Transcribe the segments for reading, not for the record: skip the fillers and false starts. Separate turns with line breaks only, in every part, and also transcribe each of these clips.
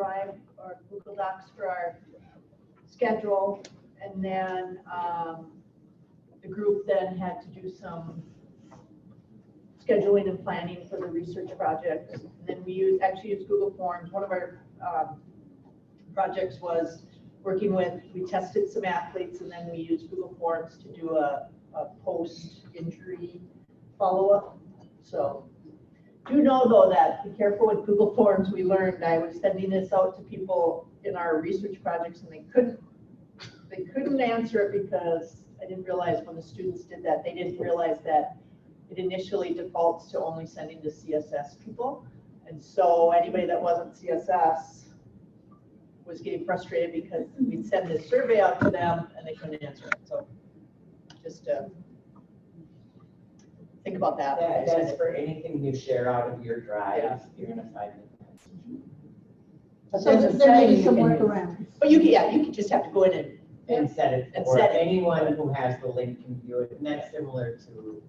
Drive or Google Docs for our schedule, and then the group then had to do some scheduling and planning for the research projects. And then we actually used Google Forms. One of our projects was working with, we tested some athletes, and then we used Google Forms to do a post-injury follow-up. So do know though that be careful with Google Forms. We learned, I was sending this out to people in our research projects, and they couldn't answer it because I didn't realize when the students did that, they didn't realize that it initially defaults to only sending to CSS people. And so anybody that wasn't CSS was getting frustrated because we'd send this survey out to them and they couldn't answer it. So just think about that.
Yeah, that's for anything you share out of your drive,
Yeah.
you're gonna find it.
So
there may be some workarounds.
But you can just have to go in
And set it
And
for
set it.
anyone who has the link can view it, and that's similar to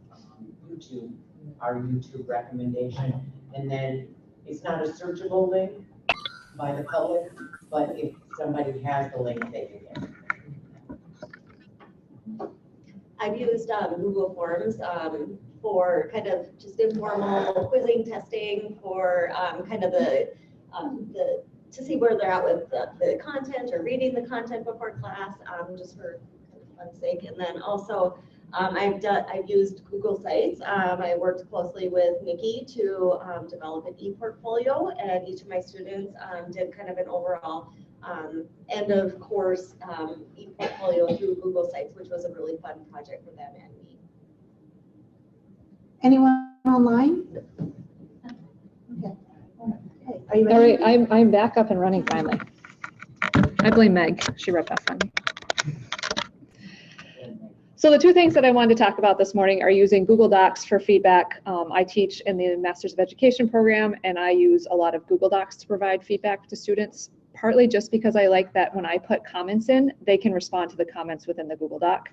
YouTube, our YouTube recommendation. And then it's not a searchable link by the public, but if somebody has the link, they can get it.
I've used Google Forms for kind of just informal quizzing testing for kind of the to see where they're at with the content or reading the content before class, just for kind of fun's sake. And then also I've used Google Sites. I worked closely with Nikki to develop an e-portfolio, and each of my students did kind of an overall end of course e-portfolio through Google Sites, which was a really fun project for them and me.
Anyone online? Okay. Are you
All
ready?
right, I'm back up and running finally. I blame Meg. She wrote that for me. So the two things that I wanted to talk about this morning are using Google Docs for feedback. I teach in the Masters of Education program, and I use a lot of Google Docs to provide feedback to students, partly just because I like that when I put comments in, they can respond to the comments within the Google Doc.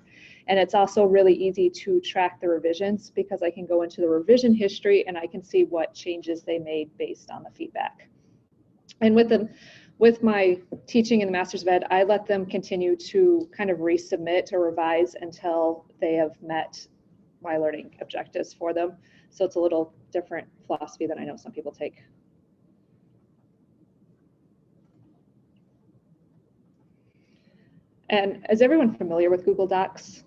And it's also really easy to track the revisions because I can go into the revision history and I can see what changes they made based on the feedback. And with my teaching in the Masters of Ed, I let them continue to kind of resubmit or revise until they have met my learning objectives for them. So it's a little different philosophy than I know some people take. And is everyone familiar with Google Docs?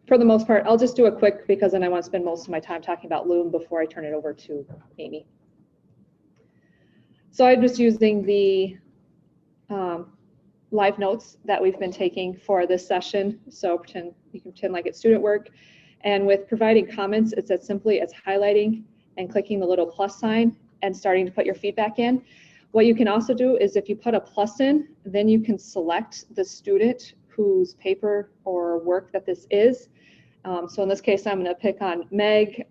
For the most part, I'll just do a quick because then I want to spend most of my time talking about Loom before I turn it over to Amy. So I'm just using the live notes that we've been taking for this session. So you can pretend like it's student work. And with providing comments, it's as simply as highlighting and clicking the little plus sign and starting to put your feedback in. What you can also do is if you put a plus in, then you can select the student whose paper or work that this is. So in this case, I'm going to pick on Meg.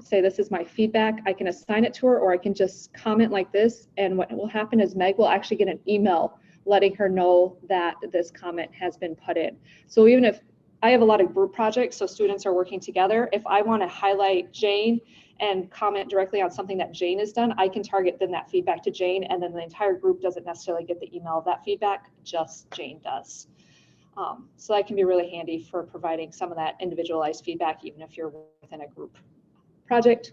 Say this is my feedback. I can assign it to her, or I can just comment like this. And what will happen is Meg will actually get an email letting her know that this comment has been put in. So even if I have a lot of group projects, so students are working together, if I want to highlight Jane and comment directly on something that Jane has done, I can target then that feedback to Jane, and then the entire group doesn't necessarily get the email of that feedback, just Jane does. So that can be really handy for providing some of that individualized feedback, even if you're within a group project.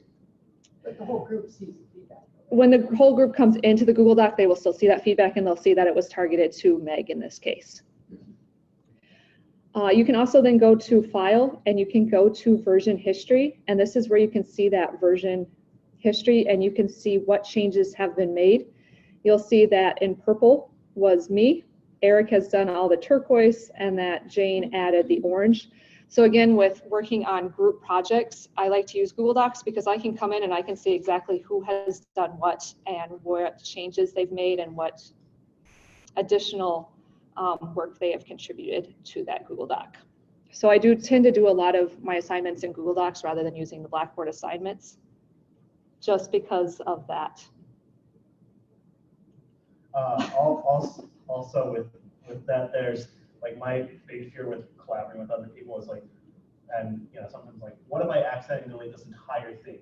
But the whole group sees the feedback.
When the whole group comes into the Google Doc, they will still see that feedback, and they'll see that it was targeted to Meg in this case. You can also then go to File, and you can go to Version History, and this is where you can see that version history, and you can see what changes have been made. You'll see that in purple was me, Eric has done all the turquoise, and that Jane added the orange. So again, with working on group projects, I like to use Google Docs because I can come in and I can see exactly who has done what and what changes they've made and what additional work they have contributed to that Google Doc. So I do tend to do a lot of my assignments in Google Docs rather than using the Blackboard assignments, just because of that.
Also with that, there's like my big fear with collaborating with other people is like, and you know, sometimes like, what if I accidentally delete this entire thing?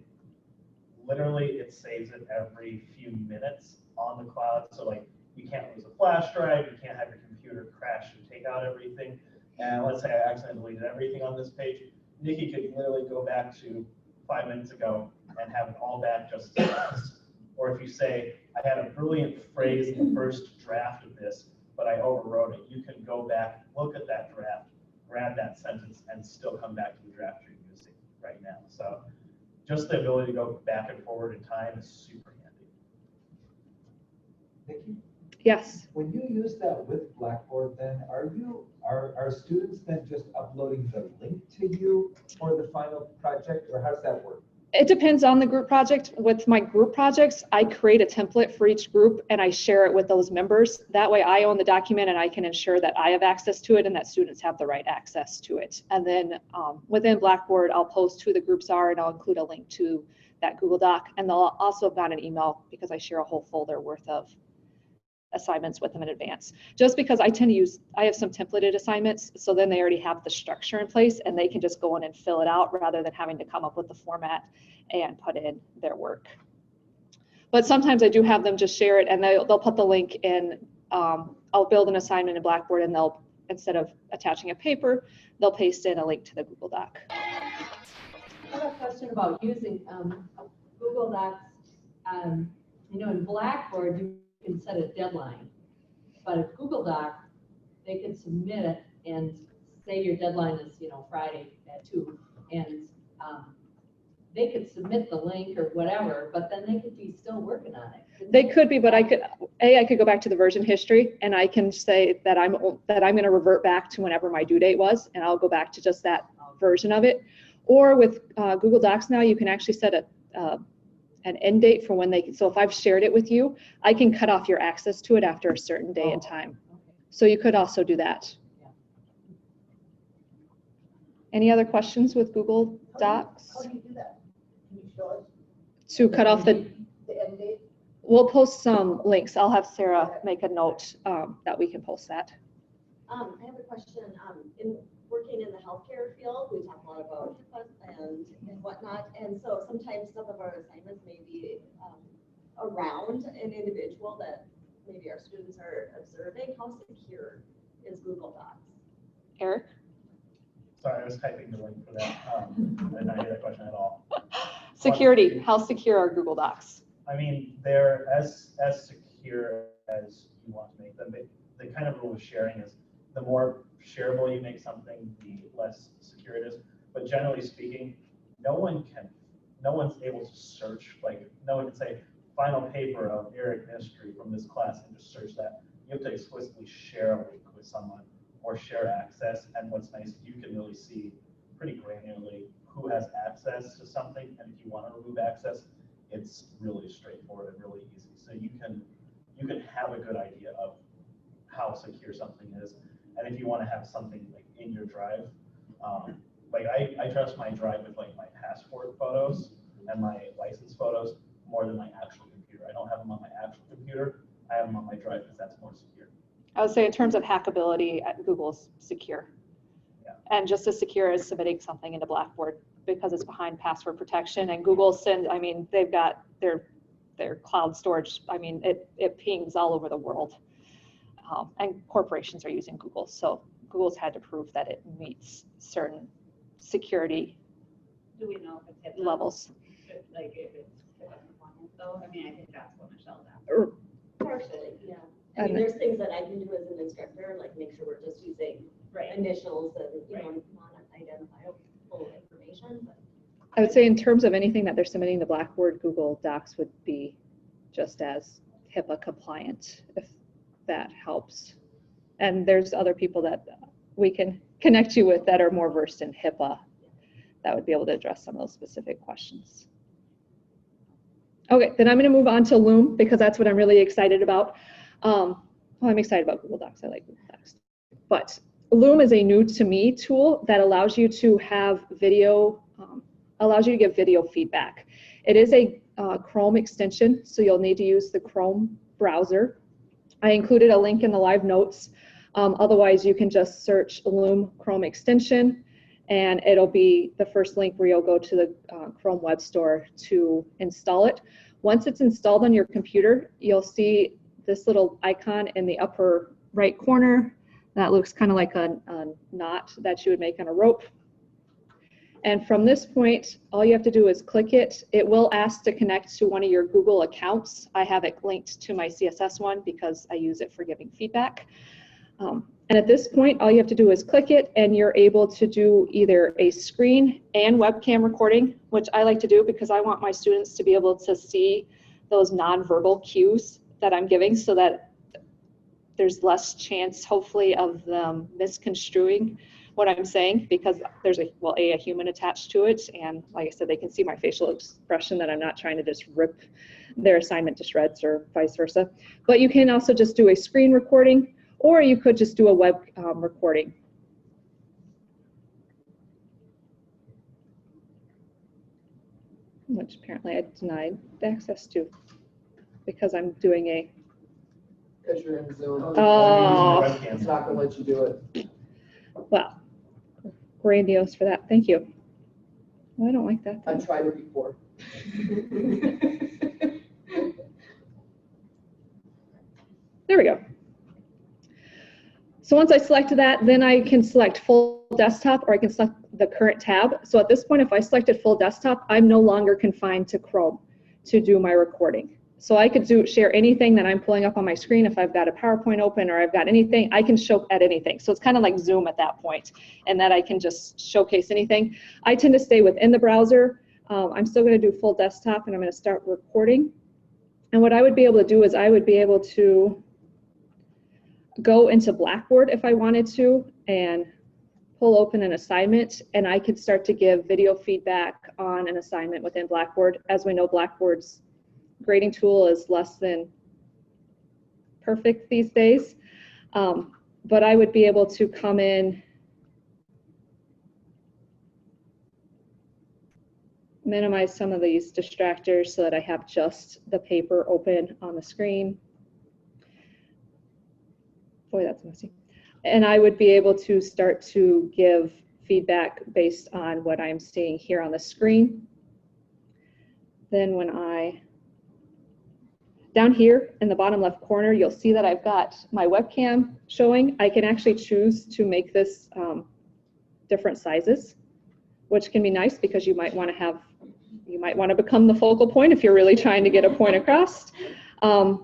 literally it saves it every few minutes on the cloud. So like you can't lose a flash drive, you can't have your computer crash and take out everything. And let's say I accidentally deleted everything on this page. Nikki could literally go back to 5 minutes ago and have it all back just as fast. Or if you say, I had a brilliant phrase in the first draft of this, but I overwrote it, you can go back, look at that draft, grab that sentence, and still come back to the draft you're using right now. So just the ability to go back and forward in time is super handy.
Nikki,
Yes.
when you use that with Blackboard, then are students then just uploading the link to you for the final project, or how does that work?
It depends on the group project. With my group projects, I create a template for each group and I share it with those members. That way I own the document and I can ensure that I have access to it and that students have the right access to it. And then within Blackboard, I'll post who the groups are and I'll include a link to that Google Doc. And they'll also have got an email because I share a whole folder worth of assignments with them in advance. Just because I have some templated assignments, so then they already have the structure in place and they can just go in and fill it out rather than having to come up with the format and put in their work. But sometimes I do have them just share it and they'll put the link in. I'll build an assignment in Blackboard and they'll, instead of attaching a paper, they'll paste in a link to the Google Doc.
I have a question about using Google Docs. In Blackboard, you can set a deadline, but if Google Doc, they can submit it and say your deadline is, Friday at 2, and they could submit the link or whatever, but then they could be still working on it.
They could be, but I could go back to the version history and I can say that I'm going to revert back to whenever my due date was, and I'll go back to just that version of it. Or with Google Docs now, you can actually set an end date for when they can. So if I've shared it with you, I can cut off your access to it after a certain day and time. So you could also do that. Any other questions with Google Docs?
How do you do that? Can you show us
To cut off the
end date?
We'll post some links. I'll have Sarah make a note that we can post that.
I have a question. In working in the healthcare field, we talk a lot about HIPAA and whatnot. And so sometimes some of our assignments may be around an individual that maybe our students are observing. How secure is Google Docs?
Eric?
Sorry, I was typing the link for that. I did not hear that question at all.
Security. How secure are Google Docs?
I mean, they're as secure as you want to make them. The kind of rule of sharing is the more shareable you make something, the less secure it is. But generally speaking, no one's able to search, like no one can say final paper of Eric Ministry from this class and just search that. You have to explicitly share a link with someone or share access. And what's nice is you can really see pretty granularly who has access to something. And if you want to remove access, it's really straightforward and really easy. So you can have a good idea of how secure something is. And if you want to have something like in your drive, like I trust my drive with like my passport photos and my license photos more than my actual computer. I don't have them on my actual computer. I have them on my drive because that's more secure. I
would say in terms of hackability, Google's secure.
Yeah.
And just as secure as submitting something into Blackboard because it's behind password protection. And Google sends, I mean, they've got their cloud storage. I mean, it pings all over the world. And corporations are using Google. So Google's had to prove that it meets certain security
Do we know if it's
levels.
Like if it's compliant though? I mean, I think that's what Michelle's asking.
Partially, yeah. I mean, there's things that I can do as an instructor, like make sure we're just using initials and, non-identifiable information. But
I would say in terms of anything that they're submitting to Blackboard, Google Docs would be just as HIPAA compliant, if that helps. And there's other people that we can connect you with that are more versed in HIPAA that would be able to address some of those specific questions. Okay, then I'm going to move on to Loom because that's what I'm really excited about. Well, I'm excited about Google Docs. I like Google Docs. But Loom is a new to me tool that allows you to have video, allows you to give video feedback. It is a Chrome extension, so you'll need to use the Chrome browser. I included a link in the live notes. Otherwise, you can just search Loom Chrome extension and it'll be the first link where you'll go to the Chrome Web Store to install it. Once it's installed on your computer, you'll see this little icon in the upper right corner. That looks kind of like a knot that you would make on a rope. And from this point, all you have to do is click it. It will ask to connect to one of your Google accounts. I have it linked to my CSS one because I use it for giving feedback. And at this point, all you have to do is click it, and you're able to do either a screen and webcam recording, which I like to do because I want my students to be able to see those nonverbal cues that I'm giving, so that there's less chance, hopefully, of them misconstruing what I'm saying, because there's a human attached to it, and like I said, they can see my facial expression that I'm not trying to just rip their assignment to shreds or vice versa. But you can also just do a screen recording, or you could just do a web recording. Which apparently I denied access to because I'm doing a.
Because you're in Zoom.
Oh.
It's not gonna let you do it.
Well, grandiose for that. Thank you. Well, I don't like that.
I've tried it before.
There we go. So once I select that, then I can select full desktop, or I can select the current tab. So at this point, if I selected full desktop, I'm no longer confined to Chrome to do my recording. So I could share anything that I'm pulling up on my screen. If I've got a PowerPoint open or I've got anything, I can show at anything. So it's kind of like Zoom at that point, and that I can just showcase anything. I tend to stay within the browser. I'm still going to do full desktop, and I'm going to start recording. And what I would be able to do is I would be able to go into Blackboard if I wanted to and pull open an assignment, and I could start to give video feedback on an assignment within Blackboard. As we know, Blackboard's grading tool is less than perfect these days, but I would be able to come in, minimize some of these distractors so that I have just the paper open on the screen. Boy, that's messy. And I would be able to start to give feedback based on what I'm seeing here on the screen. Then when down here in the bottom left corner, you'll see that I've got my webcam showing. I can actually choose to make this different sizes, which can be nice because you might want to become the focal point if you're really trying to get a point across. I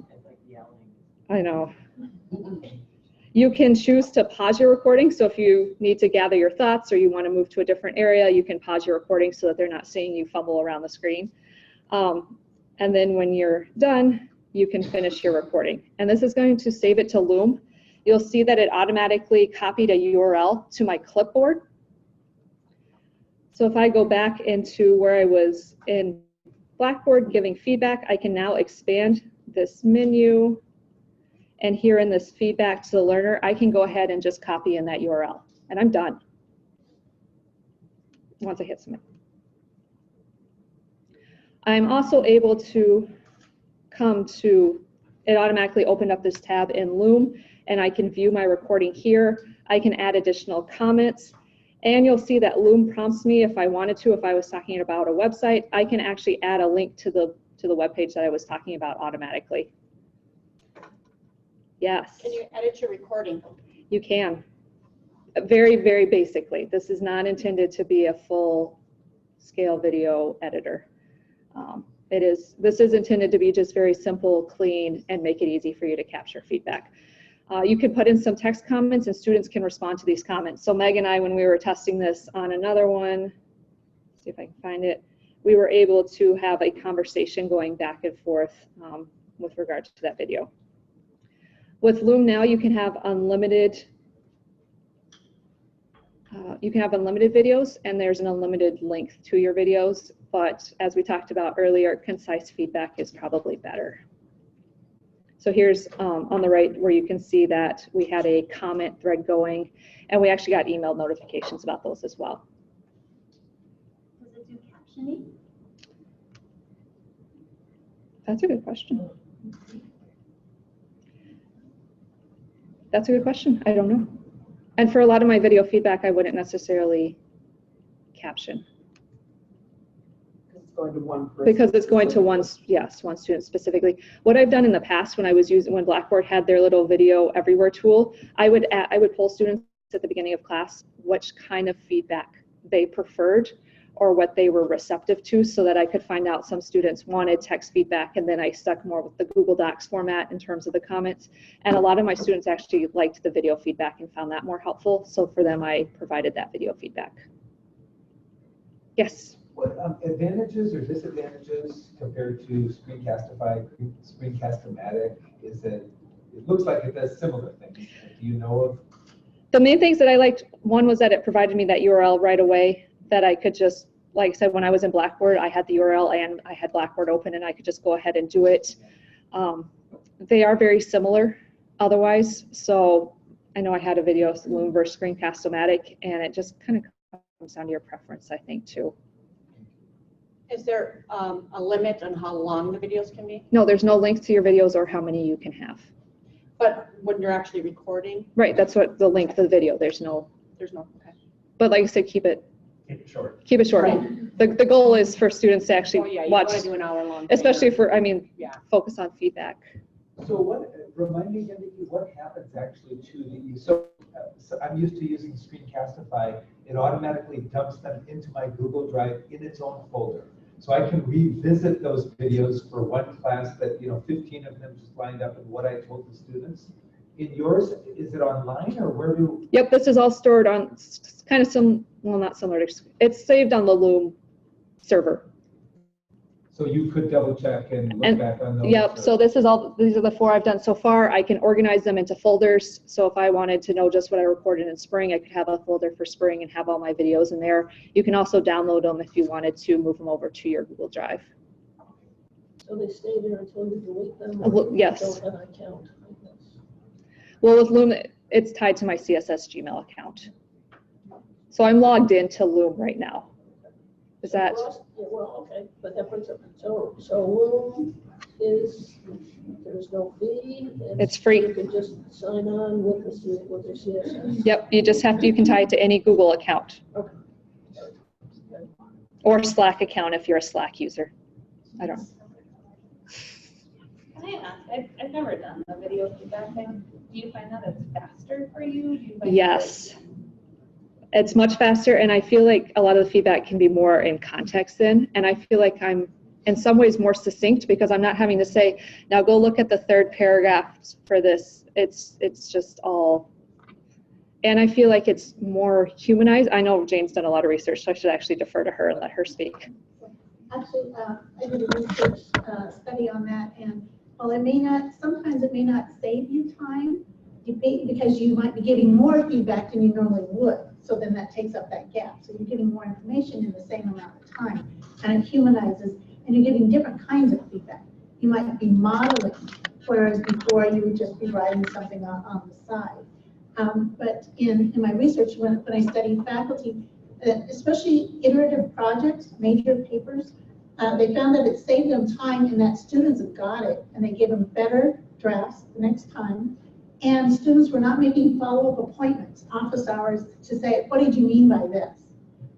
know. You can choose to pause your recording. So if you need to gather your thoughts or you want to move to a different area, you can pause your recording so that they're not seeing you fumble around the screen. And then when you're done, you can finish your recording. And this is going to save it to Loom. You'll see that it automatically copied a URL to my clipboard. So if I go back into where I was in Blackboard giving feedback, I can now expand this menu. And here in this feedback to the learner, I can go ahead and just copy in that URL. And I'm done once I hit submit. I'm also able to come to, it automatically opened up this tab in Loom, and I can view my recording here. I can add additional comments, and you'll see that Loom prompts me if I wanted to, if I was talking about a website, I can actually add a link to the web page that I was talking about automatically. Yes.
Can you edit your recording?
You can. Very, very basically. This is not intended to be a full scale video editor. This is intended to be just very simple, clean, and make it easy for you to capture feedback. You can put in some text comments and students can respond to these comments. So Meg and I, when we were testing this on another one, see if I can find it, we were able to have a conversation going back and forth with regard to that video. With Loom now, you can have unlimited videos, and there's an unlimited length to your videos, but as we talked about earlier, concise feedback is probably better. So here's on the right where you can see that we had a comment thread going, and we actually got email notifications about those as well.
Does it do captioning?
That's a good question. That's a good question. I don't know. And for a lot of my video feedback, I wouldn't necessarily caption.
It's going to one person.
Because it's going to one, yes, one student specifically. What I've done in the past when I was using, when Blackboard had their little video everywhere tool, I would poll students at the beginning of class which kind of feedback they preferred or what they were receptive to, so that I could find out some students wanted text feedback, and then I stuck more with the Google Docs format in terms of the comments. And a lot of my students actually liked the video feedback and found that more helpful. So for them, I provided that video feedback. Yes.
What advantages or disadvantages compared to Screencastify, Screencast-O-Matic? Is it looks like it does similar things. Do you know of?
The main things that I liked, one was that it provided me that URL right away, that I could just, like I said, when I was in Blackboard, I had the URL and I had Blackboard open and I could just go ahead and do it. They are very similar otherwise. So I know I had a video of Loom versus Screencast-O-Matic, and it just kind of comes down to your preference, I think, too.
Is there a limit on how long the videos can be?
No, there's no link to your videos or how many you can have.
But when you're actually recording?
Right, that's what the link to the video, there's no,
Okay.
but like I said, keep it
short.
Keep it short.
Right.
The goal is for students to actually
Oh, yeah, you
watch,
want to do an hour-long.
especially for, I mean,
Yeah.
focus on feedback.
So what, remind me again, Nikki, what happens actually to the, so I'm used to using Screencastify. It automatically dumps them into my Google Drive in its own folder. So I can revisit those videos for one class that, 15 of them just lined up in what I told the students. In yours, is it online or where do?
Yep, this is all stored on kind of some, well, not similar to, it's saved on the Loom server.
So you could double check and look back on those?
Yep, so this is all, these are the 4 I've done so far. I can organize them into folders. So if I wanted to know just what I recorded in spring, I could have a folder for spring and have all my videos in there. You can also download them if you wanted to move them over to your Google Drive.
So they stay there until you delete them?
Well, yes.
Don't have an account, I guess.
Well, with Loom, it's tied to my CSS Gmail account. So I'm logged into Loom right now. Is that?
Yeah, well, okay, but that brings up, so Loom is, there's no fee? and
It's free.
You can just sign on with their CSS?
Yep, you just have to, you can tie it to any Google account.
Okay.
Or Slack account if you're a Slack user. I don't know.
Can I ask, I've never done the video feedback thing. Do you find that it's faster for you? Do you find
Yes. It's much faster, and I feel like a lot of the feedback can be more in context then, and I feel like I'm in some ways more succinct because I'm not having to say, now go look at the 3rd paragraph for this. It's just all, and I feel like it's more humanized. I know Jane's done a lot of research, so I should actually defer to her and let her speak.
Actually, I did a research study on that, and while it may not, sometimes it may not save you time, because you might be giving more feedback than you normally would. So then that takes up that gap. So you're getting more information in the same amount of time, and it humanizes, and you're getting different kinds of feedback. You might be modeling, whereas before you would just be writing something on the side. But in my research, when I studied faculty, especially iterative projects, major papers, they found that it saved them time and that students have got it, and they give them better drafts the next time. And students were not making follow-up appointments, office hours, to say, what did you mean by this?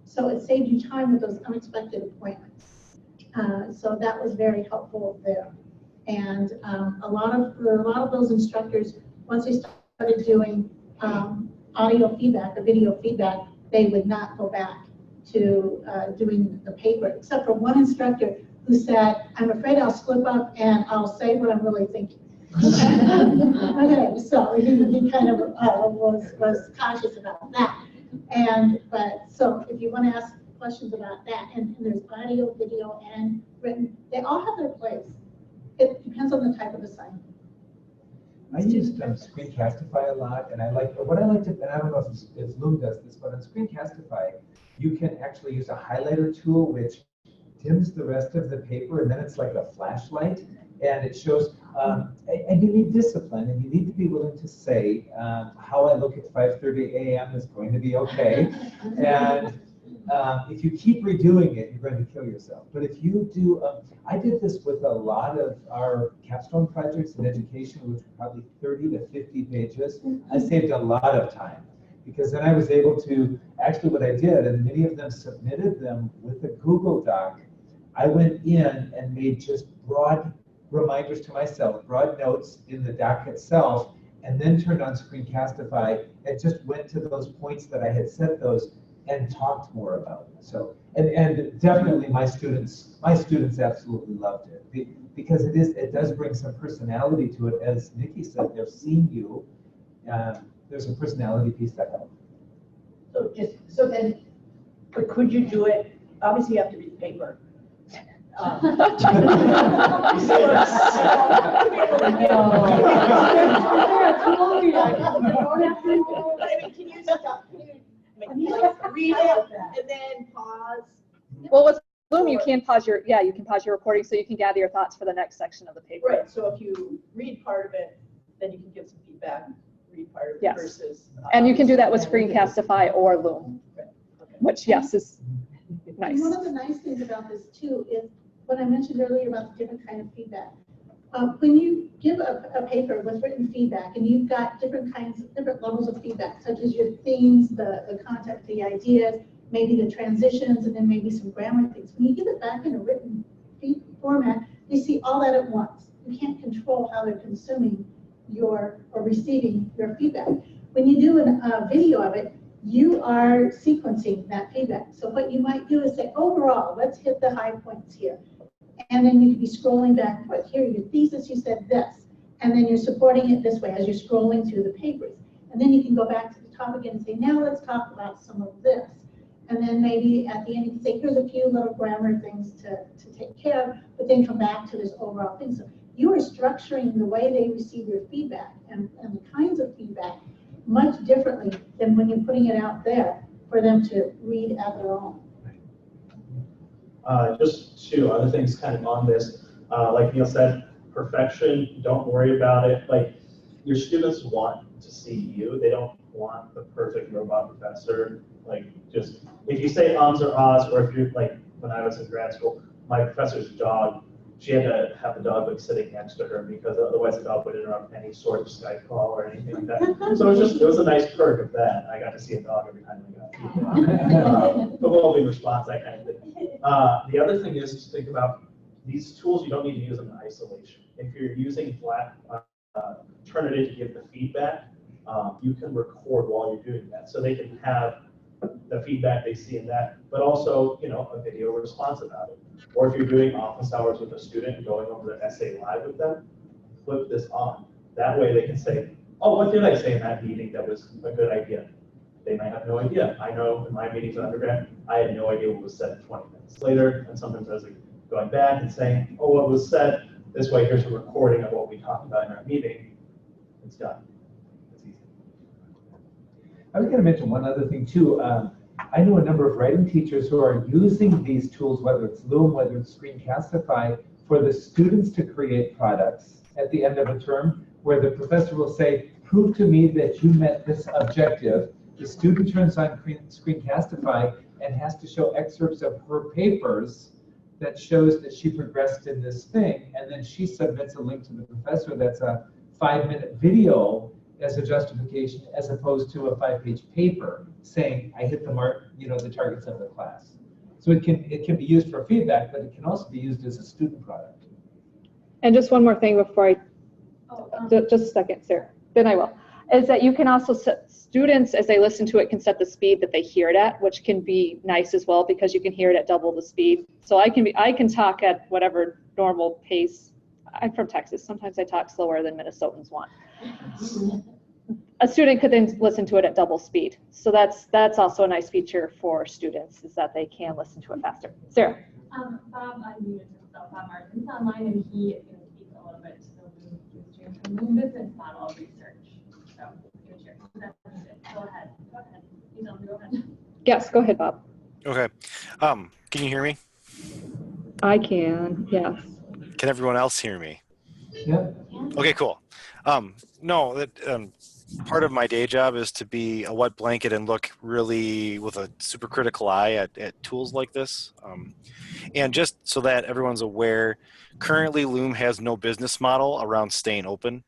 So it saved you time with those unexpected appointments. So that was very helpful there. And a lot of those instructors, once they started doing audio feedback or video feedback, they would not go back to doing the paper, except for one instructor who said, I'm afraid I'll slip up and I'll say what I'm really thinking. Okay, so he kind of was cautious about that. But so if you want to ask questions about that, and there's audio, video, and written, they all have their place. It depends on the type of assignment.
I used Screencastify a lot, and what I like to, and I don't know if Loom does this, but on Screencastify, you can actually use a highlighter tool which dims the rest of the paper, and then it's like a flashlight, and it shows, and you need discipline, and you need to be willing to say, how I look at 5:30 a.m. is going to be okay, and if you keep redoing it, you're going to kill yourself. But if you do, I did this with a lot of our capstone projects in education, which were probably 30 to 50 pages. I saved a lot of time. because then I was able to, actually what I did, and many of them submitted them with a Google Doc, I went in and made just broad reminders to myself, broad notes in the doc itself, and then turned on Screencastify and just went to those points that I had set those and talked more about it. So, and definitely my students absolutely loved it because it does bring some personality to it. As Nikki said, they're seeing you. There's a personality piece that helps.
So then, but could you do it, obviously you have to read the paper. Read it and then pause.
Well, with Loom, you can pause your recording so you can gather your thoughts for the next section of the paper.
Right, so if you read part of it, then you can give some feedback, read part of it
Yes.
versus.
And you can do that with Screencastify or Loom, which, yes, is nice.
And one of the nice things about this too is what I mentioned earlier about the different kind of feedback. When you give a paper with written feedback and you've got different levels of feedback, such as your themes, the content, the ideas, maybe the transitions, and then maybe some grammar things. When you give it back in a written format, you see all that at once. You can't control how they're consuming or receiving your feedback. When you do a video of it, you are sequencing that feedback. So what you might do is say, overall, let's hit the high points here. And then you could be scrolling back and forth. Here, your thesis, you said this. And then you're supporting it this way as you're scrolling through the papers. And then you can go back to the top again and say, now let's talk about some of this. And then maybe at the end you can say, here's a few little grammar things to take care of, but then come back to this overall thing. So you are structuring the way they receive your feedback and the kinds of feedback much differently than when you're putting it out there for them to read at their own.
Just two other things kind of on this. Like Neil said, perfection, don't worry about it. Like, your students want to see you. They don't want the perfect robot professor. Like, just, if you say ums or ahs, or if you're like, when I was in grad school, my professor's dog, she had to have the dog like sitting next to her because otherwise the dog would interrupt any sort of Skype call or anything like that. So it was a nice perk of that. I got to see a dog every time I got feedback. The well-being response, that kind of thing. The other thing is to think about these tools, you don't need to use them in isolation. If you're using Turnitin to give the feedback, you can record while you're doing that. So they can have the feedback they see in that, but also, you know, a video response about it. Or if you're doing office hours with a student and going over the essay live with them, flip this on. That way they can say, oh, what did I say in that meeting that was a good idea? They might have no idea. I know in my meetings with undergrad, I had no idea what was said 20 minutes later. And sometimes I was like going back and saying, oh, what was said? This way, here's a recording of what we talked about in our meeting. It's done. It's easy.
I was going to mention one other thing too. I know a number of writing teachers who are using these tools, whether it's Loom, whether it's Screencastify, for the students to create products at the end of a term, where the professor will say, prove to me that you met this objective. The student turns on Screencastify and has to show excerpts of her papers that shows that she progressed in this thing, and then she submits a link to the professor that's a 5-minute video as a justification, as opposed to a 5-page paper saying, I hit the mark, you know, the targets of the class. So it can be used for feedback, but it can also be used as a student product.
And just one more thing before just a second, Sarah, then I will, is that you can also set, students, as they listen to it, can set the speed that they hear it at, which can be nice as well, because you can hear it at double the speed. So I can talk at whatever normal pace. I'm from Texas. Sometimes I talk slower than Minnesotans want. A student could then listen to it at double speed. So that's also a nice feature for students, is that they can listen to it faster. Sarah.
Bob unmuted himself. Bob Martin's online, and he is going to speak a little bit to the Loom business model research. So, go ahead. Go ahead.
Yes, go ahead, Bob.
Okay. Can you hear me?
I can, yes.
Can everyone else hear me?
Yeah.
Okay, cool. No, part of my day job is to be a wet blanket and look really with a super critical eye at tools like this. And just so that everyone's aware, currently Loom has no business model around staying open.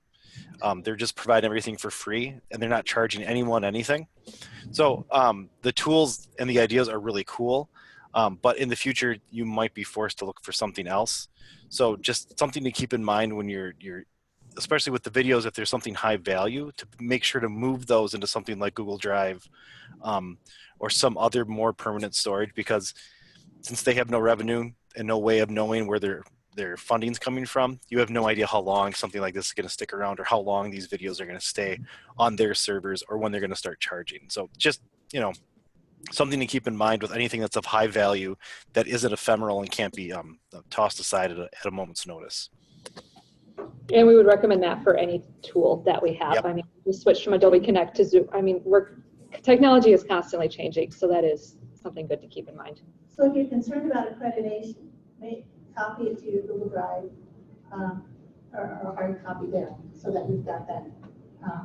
They're just providing everything for free, and they're not charging anyone anything. So the tools and the ideas are really cool, but in the future, you might be forced to look for something else. So just something to keep in mind when you're especially with the videos, if there's something high value, to make sure to move those into something like Google Drive or some other more permanent storage, because since they have no revenue and no way of knowing where their funding's coming from, you have no idea how long something like this is going to stick around, or how long these videos are going to stay on their servers, or when they're going to start charging. So just, you know, something to keep in mind with anything that's of high value that isn't ephemeral and can't be tossed aside at a moment's notice.
And we would recommend that for any tool that we have.
Yep.
I mean, we switched from Adobe Connect to Zoom. I mean, technology is constantly changing, so that is something good to keep in mind.
So if you're concerned about accreditation, copy it to your Google Drive or hard copy there, so that we've got that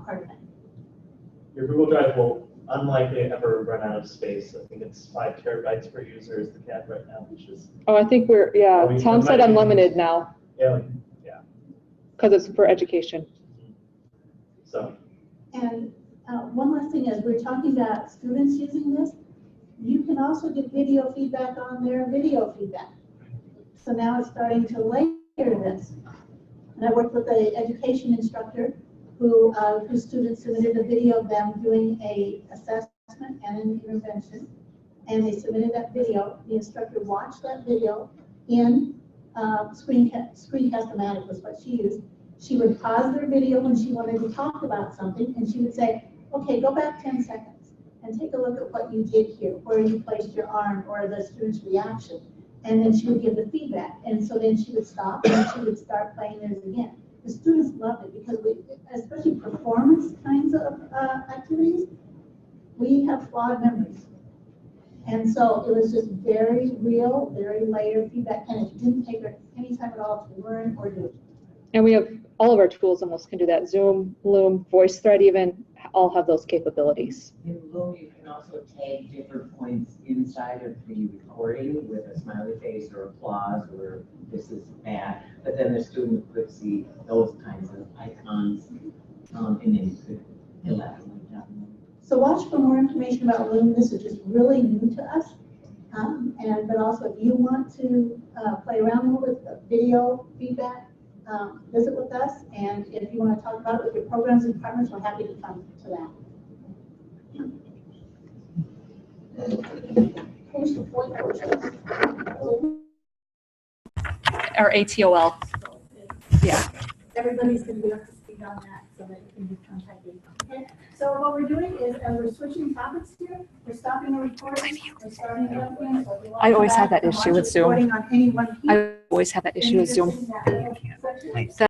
hard thing.
Your Google Drive will unlikely ever run out of space. I think it's 5 terabytes per user is the cap right now, which is.
Oh, I think Tom said unlimited now.
Yeah.
Because it's for education.
So.
And one last thing is, we're talking about students using this. You can also get video feedback on their video feedback. So now it's starting to layer this. And I worked with an education instructor whose students submitted a video of them doing a assessment and an intervention. And they submitted that video. The instructor watched that video in Screencast-O-Matic was what she used. She would pause their video when she wanted to talk about something, and she would say, okay, go back 10 seconds and take a look at what you did here, where you placed your arm or the student's reaction. And then she would give the feedback. And so then she would stop and she would start playing theirs again. The students loved it because especially performance kinds of activities, we have flawed memories. And so it was just very real, very layered feedback, and it didn't take her any time at all to learn or do it.
And we have all of our tools almost can do that. Zoom, Loom, VoiceThread even, all have those capabilities.
In Loom, you can also tag different points inside of the recording with a smiley face or applause or this is bad, but then the student could see those kinds of icons and then you could elaborate down.
So watch for more information about Loom. This is just really new to us. But also if you want to play around more with the video feedback, visit with us. And if you want to talk about it with your programs and departments, we're happy to come to that.
Or ATOL. Yeah.
Everybody's going to be up to speed on that so that you can be contacted. Okay. So what we're doing is, as we're switching topics here, we're stopping the recording. We're starting it up again. So if you want
I
to
always
go
have
back
that
and
issue
watch
with
the
Zoom.
recording on any one piece,
I always have that issue with Zoom.
then you're just in that little section.